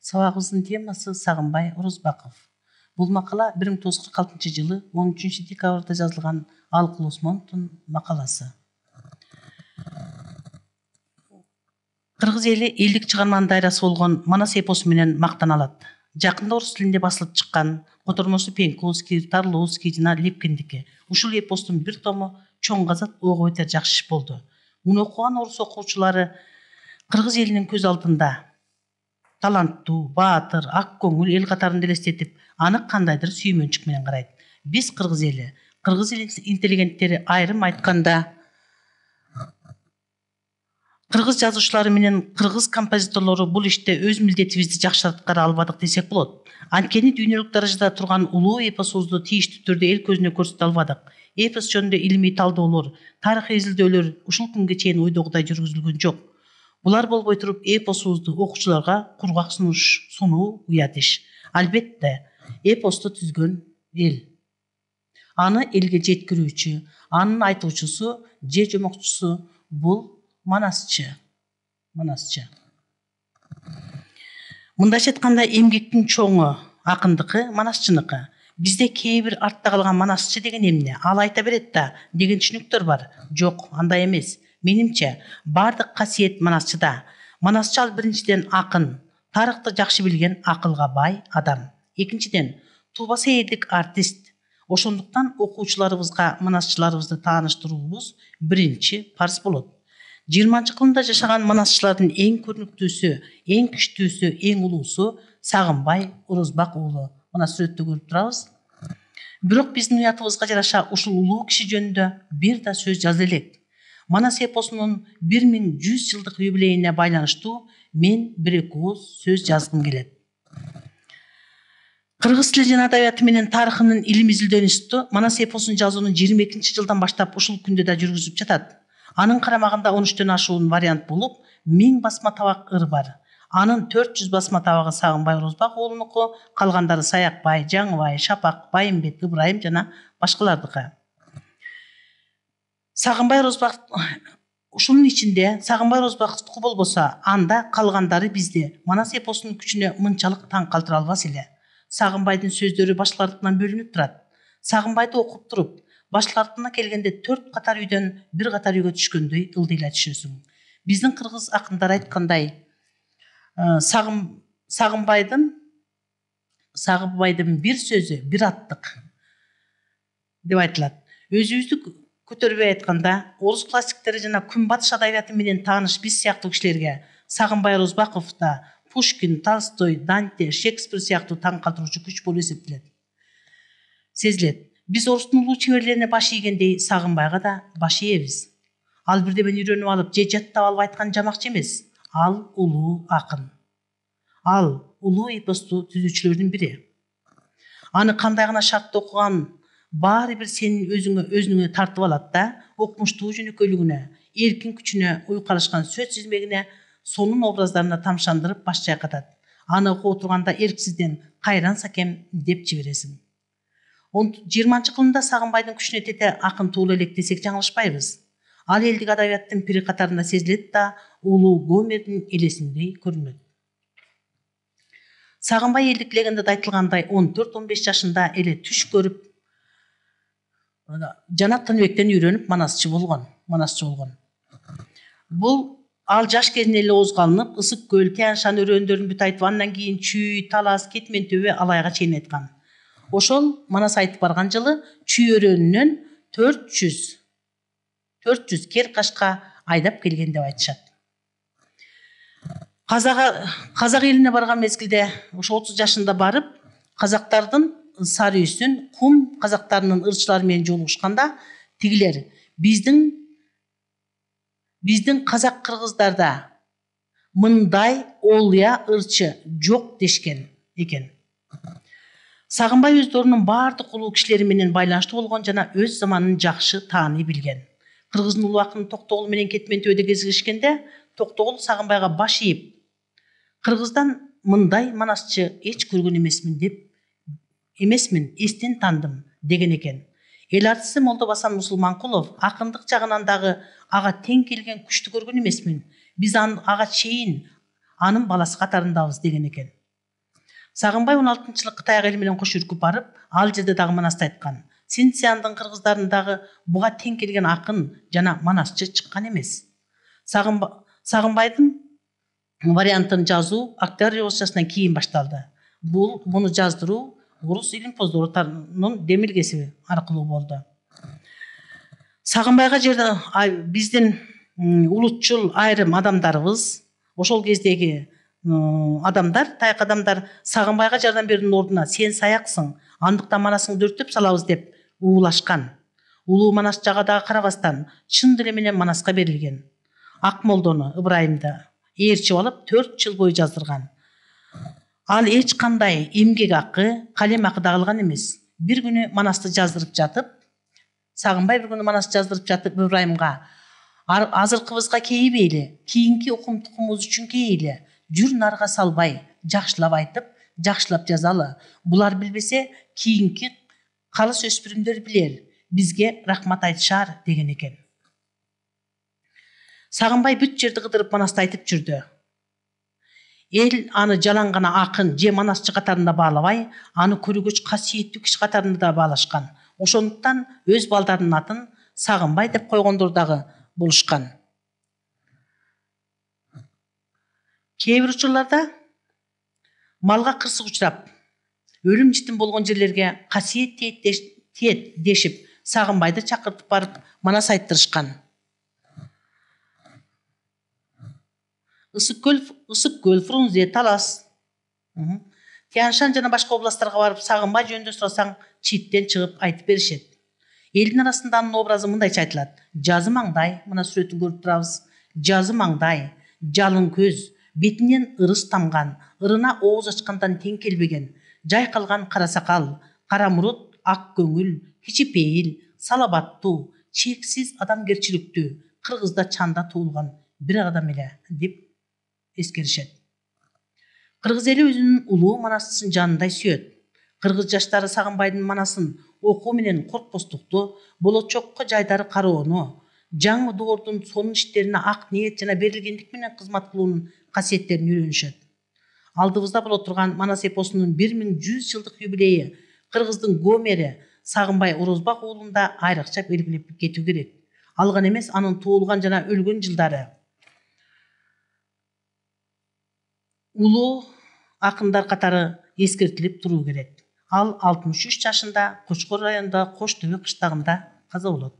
Сабағыбыздын темасы Сагынбай Орозбаков. Бул макала 1946 жылы 13 декабрда жазылган Алкул Осмоновдун макаласы. Кыргыз эли элдик чыгарманын дайрасы болгон Манас эпосу менен мактаналат. Жакында орус тилинде басылып чыккан котормосу Пенковский, Тарловский жана Липкиндики. Ушул эпостун бир тому чоң казат ого өтө жакшы иш болду. Муну окуган орус окуучулары кыргыз элинин көз алдында таланттуу, баатыр, ак көңүл эл катарын элестетип, аны кандайдыр сүймөнчүк менен карайт. Биз кыргыз эли интеллигенттери айрым айтканда кыргыз жазуучулары менен кыргыз композиторлору бул иште өз милдетибизди жакшы аткара албадык десек болот. Анткени дүйнөлүк даражада турган улуу эпосубузду тийиштүү түрдө эл көзүнө көрсөтө албадык. Эпос жөнүндө илимий талдоолор, тарыхый изилдөөлөр ушул күнгө чейин ойдогудай жүргүзүлгөн жок. Булар болбой туруп эпосубузду окуучуларга кургак сунуу уят иш. Албетте, эпосту түзгөн эл. Аны элге жеткирүүчү, анын айтуучусу же жомокчусу бул Манасчы. Мындайча айтканда эмгектин чоңу акындыкы Манасчыныкы. Бизде кээ бир артта калган Манасчы деген эмне? Ал айта берет да деген түшүнүктөр бар. Жок, андай эмес. Менимче, бардык касиет Манасчыда. Манасчы ал биринчиден акын, тарыхты жакшы билген акылга бай адам. Экинчиден, тубасы элдик артист. Ошондуктан окуучуларыбызга Манасчыларыбызды тааныштыруубуз биринчи парз болот. 20-кылымда жашаган Манасчылардын эң көрүнүктүүсү, эң күчтүүсү, эң улуусу Сагынбай Орозбак уулу. Мына сүрөттө көрүп турабыз. Бирок биздин уятыбызга жараша ушул улуу киши жөнүндө бир да сөз жаза элек. Манас эпосунун 1100 жылдык юбилейине байланыштуу мен бир-эки ооз сөз жазгым келет. Кыргыз тили жана адабияты менен тарыхынын илим изилдөө институту Манас эпосун жазууну 22-жылдан баштап ушул күндө да жүргүзүп жатат. Анын карамагында 13төн ашуун вариант болуп, 1000 басма табак ыр бар. Анын 400 басма табагы Сагынбай Орозбак уулунуку, калгандары Саякбай, Жаңыбай, Шапак, Байымбет, Ыбырайым жана башкалардыкы. Сагынбай Орозбак ушунун ичинде Сагынбай Орозбактыкы болбосо, анда калгандары бизде Манас эпосунун күчүнө мынчалык таң калтыра албас эле. Сагынбайдын сөздөрү башкалардыкынан бөлүнүп турат. Сагынбайды окуп туруп, башкалардына келгенде 4 катар үйдөн 1 катар үйгө түшкөндөй ылдыйла түшөсүң. Биздин кыргыз акындар айткандай, Сагынбайдын бир сөзү бир аттык деп айтылат. Өзүбүздү көтөрбөй айтканда, орус классиктери жана күнбатыш адабияты менен тааныш биз сыяктуу кишилерге Сагынбай Орозбаков да Пушкин, Толстой, Данте, Шекспир сыяктуу таң калтыруучу күч болуп эсептелет. Сезилет. Биз орустун улуу чеберлерине баш ийгендей Сагынбайга да баш ийебиз. Ал бирдемени үйрөнүп алып, же жаттап алып айткан жамакчы эмес. Ал улуу акын. Ал улуу эпосту түзүүчүлөрдүн бири. Аны кандай гана шартта окуган баары бир сенин өзүңө тартып алат да, окумуштуу жөнөкөйлүгүнө, эркин күчүнө, уйкалышкан сөз тизмегине, сонун образдарына тамшандырып баш чайкатат. Аны окуп отурганда эрксизден кайран сакем деп жибересиң. 20-кылымда Сагынбайдын күчүнө тете акын туулу элек десек жаңылышпайбыз. Ал элдик адабияттын пири катарында сезилет да, улуу Гомердин элесиндей көрүнөт. Сагынбай элдик легендада айтылгандай 14-15 жашында эле түш көрүп, Жанат Тыныбектен үйрөнүп Манасчы болгон. Бул ал жаш кезинен эле оозгалынып, Ысык көл, Тянь-Шань өрөөндөрүн бүт айтып, андан кийин Чүй, Талас, Кетмен төбө, Алайга чейин айткан. Ошол Манас айтып барган жылы Чүй өрөөнүнөн 400 кер кашка айдап келген деп айтышат. Казак элине барган мезгилде ошо 30 жашында барып, казактардын сары үйсүн, кум казактарынын ырчылары менен жолугушканда, тигилер биздин казак кыргыздарда мындай олуя ырчы жок дешкен экен. Сагынбай өздөрүнүн баардык улуу кишилери менен байланыштуу болгон жана өз заманын жакшы тааный билген. Кыргыздын улуу акыны Токтогул менен Кетмен төбөдө кезигишкенде, Токтогул Сагынбайга баш ийип, кыргыздан мындай Манасчы эч көргөн эмесмин, эстен таандым деген экен. Эл артисти Молдо Басан Мусулманкулов акындык жагынан дагы ага тең келген күчтү көргөн эмесмин. Биз ага чейин анын баласы катарындабыз деген экен. Сагынбай 16-жылы Кытай эл менен кош үркүп барып, ал жерде дагы манасты айткан. Синцияндын кыргыздарындагы буга тең келген акын жана манасчы чыккан эмес. Сагынбайдын вариантын жазуу октябрь революциясынан кийин башталды. Буну жаздыруу орус илимпоздорунун демилгеси аркылуу болду. Сагынбайга жерде биздин улутчул айрым адамдарыбыз, ошол кездеги адамдар, таяк адамдар Сагынбайга жардам берүүнүн ордуна сен саяксың, андыктан манасыңды өртөп салабыз деп уулашкан. Улуу манасчыга дагы карабастан чын деле менен манаска берилген. Акмолдону, Ыбырайымды ээрчип алып 4 жыл бою жаздырган. Ал эч кандай эмгек акы, калем акы да алган эмес. Bir күнү манасты жаздырып жатып, Сагынбай bir күнү манасты жаздырып жатып Ыбырайымга азыркыбызга кейбейли, кийинки укум тукумубуз үчүн кейли. Жүр нарга салбай, жакшылап айтып, жакшылап жазалы. Булар билбесе, кийинки калыс өспүрүмдөр билер. Бизге рахмат айтышар деген экен. Сагынбай бүт жерди кыдырып манасты айтып жүрдү. Эл аны жалаң гана акын же манасчы катарында баалабай, аны көргөч касиеттүү киши катарында да баалашкан. Ошондуктан өз балдарынын атын Сагынбай деп койгондор дагы болушкан. Кээ бир учурларда малга кырсык учурап, өлүм житим болгон жерлерге касиет тиет дешип, Сагынбайды чакыртып барып манас айттырышкан. Ысык көл, Фрунзе, Талас, Тянь-Шань жана башка областтарга барып Сагынбай жөнүндө сурасаң, читтен чыгып айтып беришет. Элдин арасында анын образы мындайча айтылат. Жазы маңдай, мына сүрөтүн көрүп турабыз. Жазы маңдай, жалын көз, бетинен ырыс тамган, ырына ооз ачкандан тең келбеген, жайкалган кара сакал, кара мурут, ак көңүл, кичипейил, салабаттуу, чексиз адамгерчиликтүү, кыргызда чанда туулган бир адам эле деп эскеришет. Кыргыз эли өзүнүн улуу манасчысын жанындай сүйөт. Кыргыз жаштары Сагынбайдын манасын окуу менен коркпостукту, болочокко жайдары кароону, жаңы доордун сонун иштерине ак ниет жана берилгендик менен кызмат кылуунун касиеттерин үйрөнүшөт. Алдыбызда боло турган Манас эпосунун 1100 жылдык юбилейи кыргыздын Гомери Сагынбай Орозбак уулунда айрыкча белгилеп кетүү керек. Алган эмес, анын туулган жана өлгөн жылдары. Улуу акындар катары эскертилип туруу керек. Ал 63 жашында Кочкор районунда Кош Төбө кыштагында каза болот.